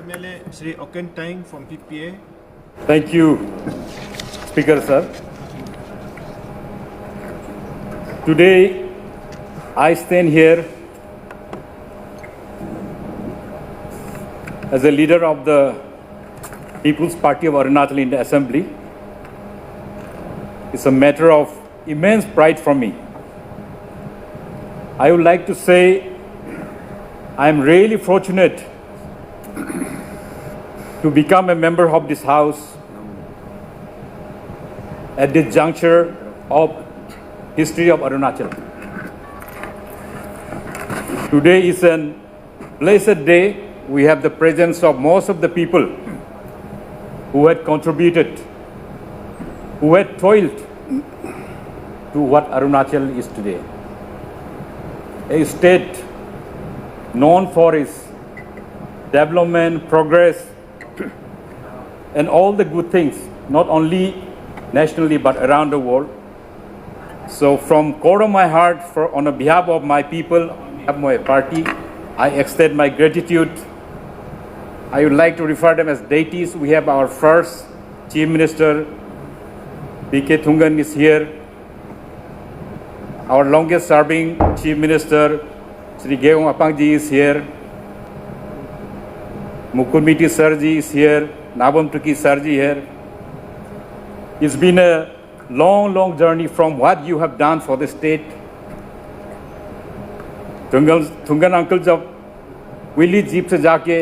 MLA Shri Oken Tang from PPA. Thank you, Speaker sir. Today, I stand here as a leader of the People's Party of Arunachal in the Assembly. It's a matter of immense pride for me. I would like to say I am really fortunate to become a member of this House at this juncture of history of Arunachal. Today is a blessed day. We have the presence of most of the people who had contributed, who had toiled to what Arunachal is today. A state known for its development, progress, and all the good things, not only nationally but around the world. So from core of my heart, on behalf of my people, on behalf of my party, I extend my gratitude. I would like to refer them as deities. We have our first Chief Minister, P.K. Thungan is here. Our longest serving Chief Minister, Shri Geogong Apangji is here. Mukunmiti Sarji is here. Nabam Tuki Sarji here. It's been a long journey from what you have done for the state. Thungan uncle जब Willie jeep से जाके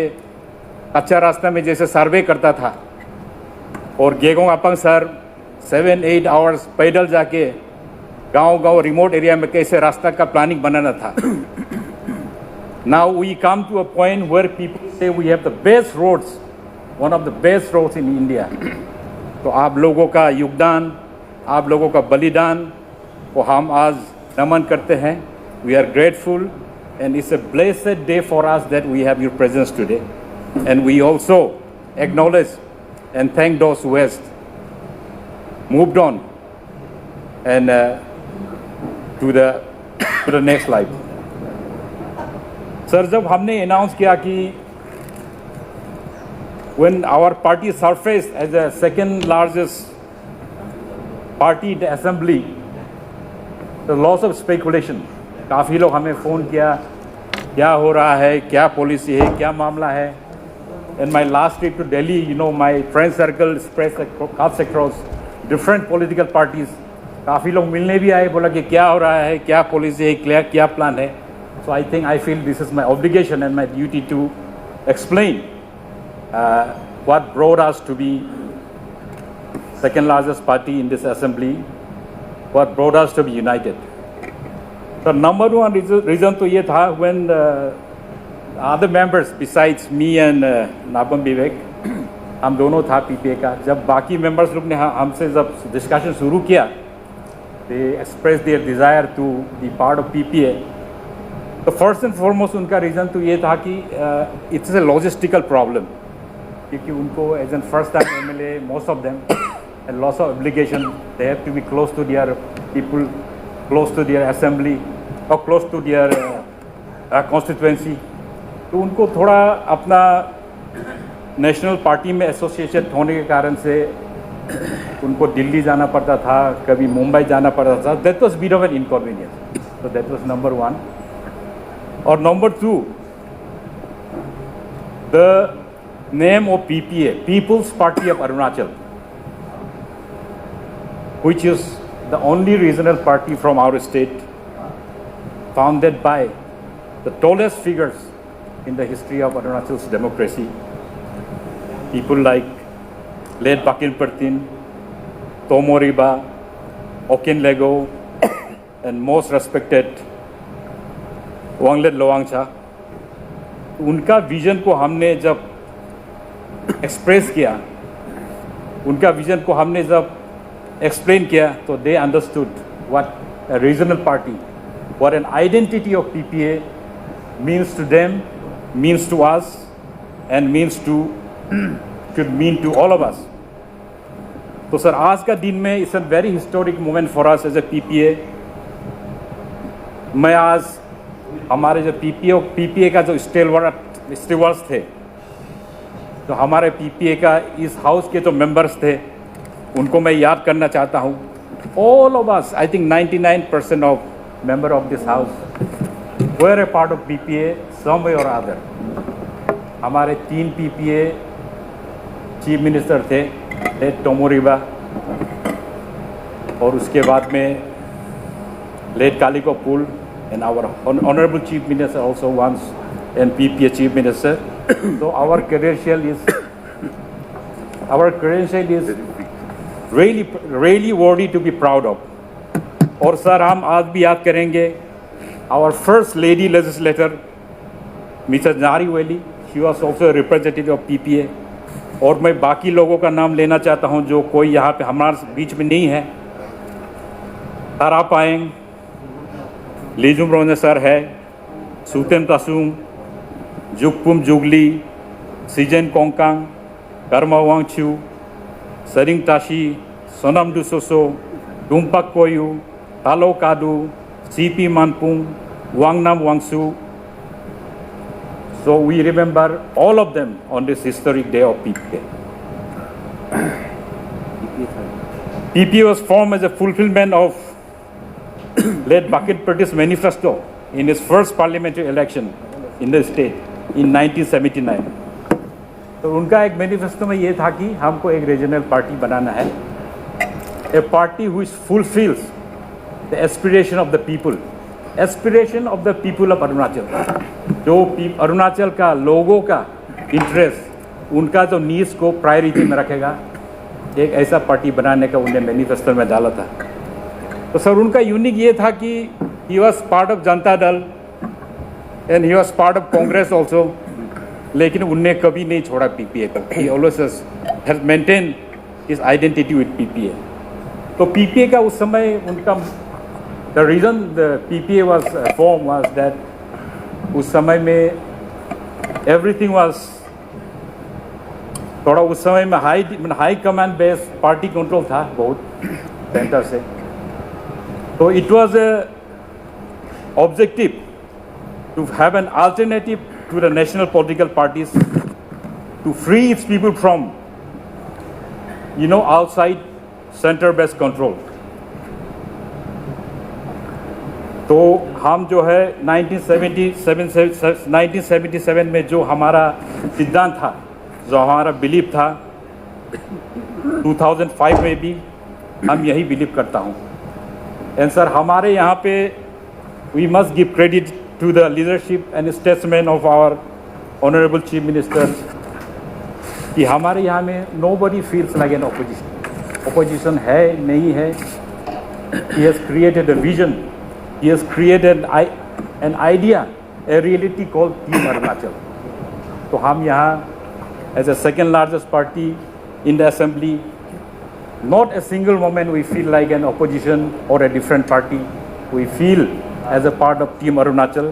अच्छा रास्ता में जैसे सर्वे करता था और गेगोंग अपंग सर 7-8 आवर्स पैदल जाके गांव रिमोट एरिया में कैसे रास्ता का प्लानिंग बनाना था. Now we come to a point where people say we have the best roads, one of the best roads in India. तो आप लोगों का योगदान, आप लोगों का बलिदान को हम आज नमन करते हैं. We are grateful and it's a blessed day for us that we have your presence today. And we also acknowledge and thank those who has moved on and to the next slide. Sir, जब हमने announce किया कि when our party surfaced as the second largest party in the assembly, the loss of speculation. काफ़ी लोग हमें phone किया, क्या हो रहा है, क्या पॉलिसी है, क्या मामला है. In my last trip to Delhi, you know, my friend circle spreads cuts across different political parties. काफ़ी लोग मिलने भी आए, बोला कि क्या हो रहा है, क्या पॉलिसी है, क्या प्लान है. So I think I feel this is my obligation and my duty to explain what brought us to be second largest party in this assembly, what brought us to be united. The number one reason to ये था when other members besides me and Nabam Vivek, हम दोनों था PPA का. जब बाकी members लोग ने हमसे जब discussion शुरू किया, they expressed their desire to be part of PPA. तो first and foremost उनका reason तो ये था कि it's a logistical problem. क्योंकि उनको as a first time MLA, most of them, and lots of obligation, they have to be close to their people, close to their assembly, or close to their constituency. तो उनको थोड़ा अपना national party में association होने के कारण से उनको दिल्ली जाना पड़ता था, कभी मुंबई जाना पड़ता था. That was bit of an inconvenience. So that was number one. Or number two, the name of PPA, People's Party of Arunachal, which is the only regional party from our state, founded by the tallest figures in the history of Arunachal's democracy. People like late Bakin Pertin, Tomo Riba, Oken Lego, and most respected Wanglet Lowangcha. उनका vision को हमने जब express किया, उनका vision को हमने जब explain किया, तो they understood what a regional party, what an identity of PPA means to them, means to us, and means to should mean to all of us. तो सर आज का दिन में it's a very historic moment for us as a PPA. मैं आज हमारे जो PPA का जो स्टेवर्स थे तो हमारे पीपीए का इस हाउस के जो मेंबर्स थे उनको मैं याद करना चाहता हूँ. All of us, I think 99% of member of this house were a part of PPA some way or other. हमारे 3 PPA चीफ मिनिस्टर थे, टोमोरिबा, और उसके बाद में late Kalikho Pul, and our honorable chief minister also once and PPA chief minister. So our credential is really worthy to be proud of. और sir हम आज भी याद करेंगे our first lady legislator Mrs. Nariwali, she was also a representative of PPA. और मैं बाकी लोगों का नाम लेना चाहता हूं जो कोई यहाँ पे हमारे बीच में नहीं है. तारा पाएंग, लीजुम रोने सर है, Sutem Tasum, Jukpum Jugli, Sijen Konkang, Karma Wangchu, Tsering Tashi, Sonam Dusoso, Dumpak Koyu, Talo Kadu, CP Manpung, Wangnam Wangsu. So we remember all of them on this historic day of PPA. PPA was formed as a fulfillment of late Bucket Pratty's manifesto in his first parliamentary election in the state in 1979. तो उनका एक manifesto में ये था कि हमको एक regional party बनाना है, a party which fulfills the aspiration of the people, aspiration of the people of Arunachal. जो अरुणाचल का लोगों का इंटरेस्ट, उनका जो नीड्स को प्रायोरिटी में रखेगा, एक ऐसा पार्टी बनाने का उन्हें मैनिफेस्टो में डाला था. तो सर उनका यूनिक ये था कि ही was part of Janata Dal and he was part of Congress also, लेकिन उनने कभी नहीं छोड़ा पीपीए को. He always has maintain his identity with PPA. तो पीपीए का उस समय उनका the reason the PPA was form was that उस समय में एवरीथिंग वाज थोड़ा उस समय में high command base party control था बहुत सेंटर से. तो it was a objective to have an alternative to the national political parties, to free its people from outside centre based control. तो हम जो है 1977 में जो हमारा सिद्धांत था, जो हमारा बिलीव था, 2005 में भी हम यही बिलीव करता हूँ. एंड सर हमारे यहाँ पे we must give credit to the leadership and statesman of our honourable chief minister कि हमारे यहाँ में nobody feels like an opposition है नहीं है. He has created a vision, he has created an idea, a reality called Team Arunachal. तो हम यहाँ as a second largest party in the assembly, not a single moment we feel like an opposition or a different party. We feel as a part of Team Arunachal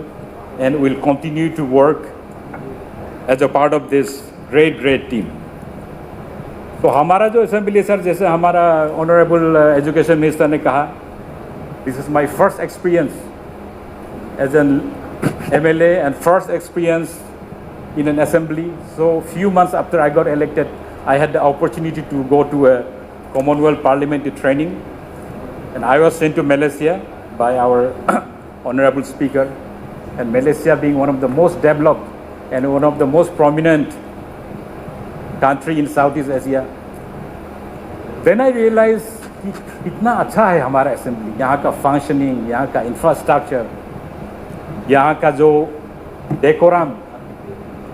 and will continue to work as a part of this great team. तो हमारा जो assembly sir, जैसे हमारा honourable education minister ने कहा, this is my first experience as an MLA and first experience in an assembly. So few months after I got elected, I had the opportunity to go to a Commonwealth parliamentary training, and I was sent to Malaysia by our honorable speaker. And Malaysia being one of the most developed and one of the most prominent country in Southeast Asia, then I realized इतना अच्छा है हमारा assembly, यहाँ का functioning, यहाँ का infrastructure, यहाँ का जो डेकोरम,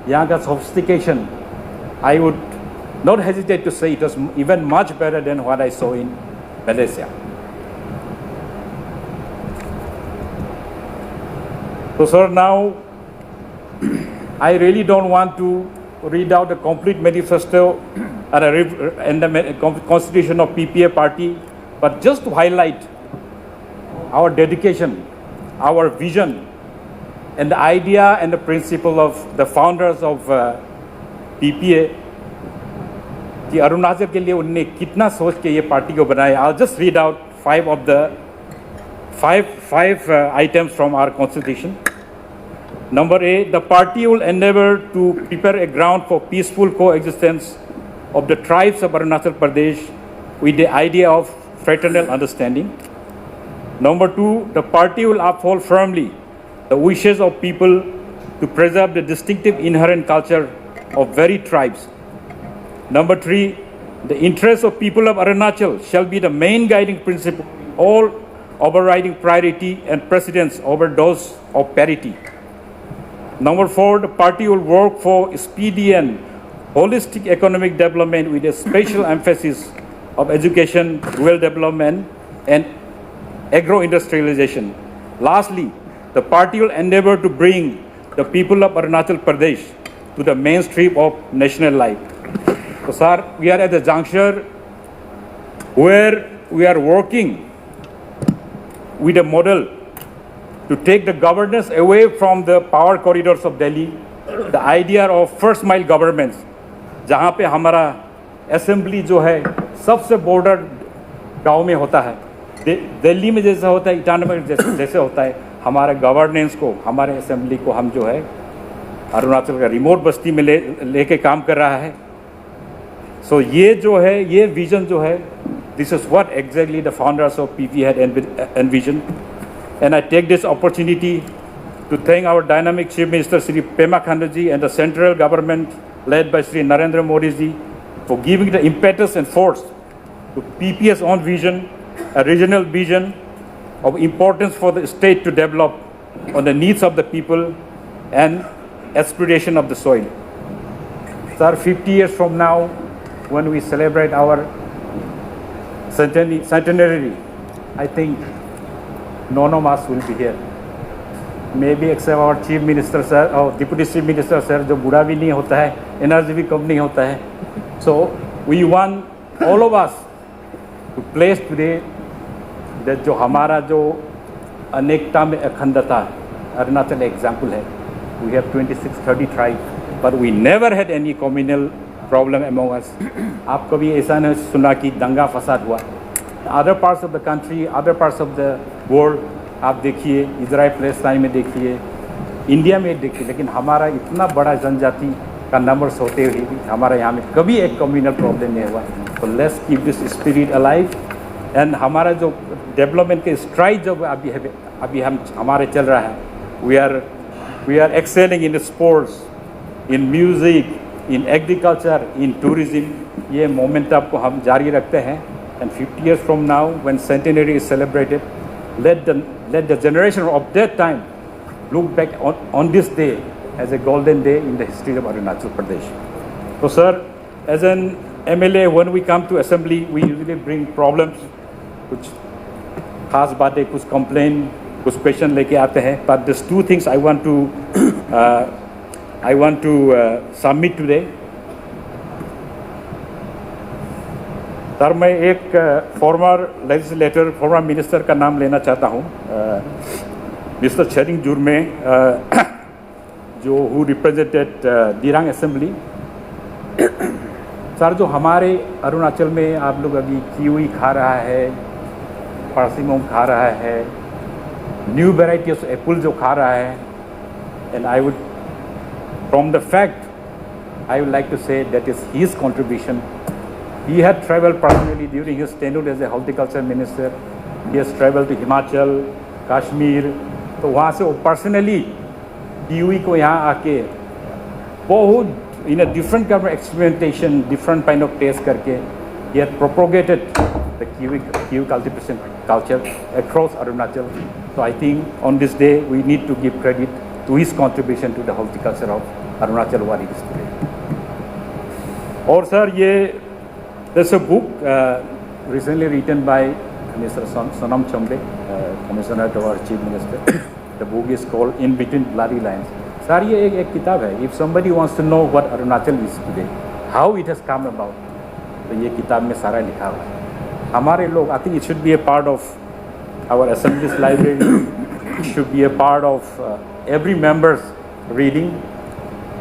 यहाँ का sophistication. I would not hesitate to say it was even much better than what I saw in Malaysia. So sir, now I really don't want to read out the complete manifesto and the constitution of PPA party, but just to highlight our dedication, our vision, and the idea and the principle of the founders of PPA कि अरुणाचल के लिए उनने कितना सोच के ये party को बनाया. I'll just read out five items from our constitution. Number 8, the party will endeavor to prepare a ground for peaceful coexistence of the tribes of Arunachal Pradesh with the idea of fraternal understanding. Number 2, the party will uphold firmly the wishes of people to preserve the distinctive inherent culture of varied tribes. Number 3, the interests of people of Arunachal shall be the main guiding principle, all overriding priority and precedence over those of parity. Number 4, the party will work for speedy and holistic economic development with a special emphasis of education, rural development, and agro-industrialization. Lastly, the party will endeavor to bring the people of Arunachal Pradesh to the mainstream of national life. So, sir, we are at the juncture where we are working with a model to take the governance away from the power corridors of Delhi, the idea of first mile governments, जहाँ पे हमारा assembly जो है सबसे border गांव में होता है, दिल्ली में जैसा होता है, ईटानगर में जैसे होता है, हमारे गवर्नेंस को, हमारे असेंबली को हम जो है अरुणाचल का रिमोट बस्ती में लेके काम कर रहा है. सो ये जो है, ये विजन जो है, this is what exactly the founders of PP had envision. And I take this opportunity to thank our dynamic Chief Minister Sri Pema Khandu ji and the central government led by Sri Narendra Modi ji for giving the impetus and force to PP's own vision, a regional vision of importance for the state to develop on the needs of the people and aspiration of the soil. Sir, 50 years from now, when we celebrate our centenary, I think none of us will be here. Maybe except our Chief Minister sir or Deputy Chief Minister sir, जो बूढ़ा भी नहीं होता है, energy भी कम नहीं होता है. So we want all of us to place today that जो हमारा जो अनेकता में अखंडता, अरुणाचल एग्जाम्पल है. We have 26-30 tribes, but we never had any communal problem among us. आप कभी ऐसा नहीं सुना कि दंगा फसाद हुआ. Other parts of the country, other parts of the world, आप देखिए, इजराइल पैलेस्टाइन में देखिए, इंडिया में देखिए, लेकिन हमारा इतना बड़ा जनजाति का नंबर्स होते हुए भी हमारा यहाँ में कभी एक कम्युनल प्रॉब्लम नहीं हुआ. तो let's keep this spirit alive. And हमारा जो डेवलपमेंट के स्ट्राइड जो अभी हम हमारे चल रहा है, we are excelling in sports, in music, in agriculture, in tourism. ये मोमेंटम को हम जारी रखते हैं. And 50 years from now, when centenary is celebrated, let the generation of that time look back on this day as a golden day in the history of Arunachal Pradesh. So, sir, as an MLA, when we come to assembly, we usually bring problems, कुछ खास बातें, कुछ complain, कुछ question लेके आते हैं. But there's two things I want to submit today. Sir, मैं एक फॉर्मर लेजिस्लेटर, फॉर्मर मिनिस्टर का नाम लेना चाहता हूँ, मिस्टर छेरिंग जुर्मे, जो who represented Dirang assembly. Sir, जो हमारे अरुणाचल में आप लोग अभी कीवी खा रहा है, पार्सिमोम खा रहा है, न्यू वेराइटी ऑफ एप्पल जो खा रहा है, and I would from the fact I would like to say that is his contribution. He had traveled personally during his tenure as a horticulture minister. He has traveled to Himachal, Kashmir. तो वहाँ से वो personally kiwi को यहाँ आके बहुत in a different kind of experimentation, different kind of taste करके he had propagated the kiwi cultivation culture across Arunachal. So I think on this day we need to give credit to his contribution to the horticulture of Arunachal what it is today. और sir, ये there's a book recently written by Mr. Sonam Chombe, Commissioner to our Chief Minister. The book is called In Between Bloody Lines. Sir, ये एक किताब है. If somebody wants to know what Arunachal is today, how it has come about, तो ये किताब में सारा लिखा हुआ है. हमारे लोग, I think it should be a part of our Assembly's library. It should be a part of every member's reading.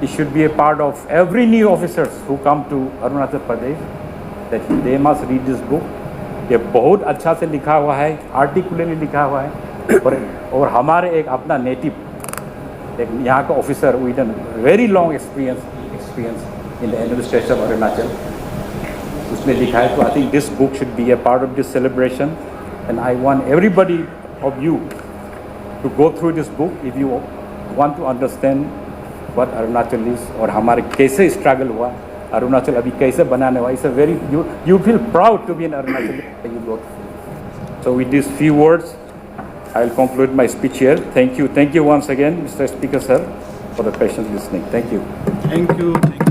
It should be a part of every new officers who come to Arunachal Pradesh, that they must read this book. ये बहुत अच्छा से लिखा हुआ है, आर्टिकुलरली लिखा हुआ है, और हमारे एक अपना नेटिव एक यहाँ का officer with very long experience in the administration of Arunachal, उसने लिखा है. तो I think this book should be a part of this celebration and I want everybody of you to go through this book if you want to understand what Arunachal is और हमारे कैसे struggle हुआ, अरुणाचल अभी कैसे बनाने हुआ. It's a very you feel proud to be an Arunachali. So with these few words, I will conclude my speech here. Thank you once again, Mr. Speaker, sir, for the patient listening. Thank you. Thank you.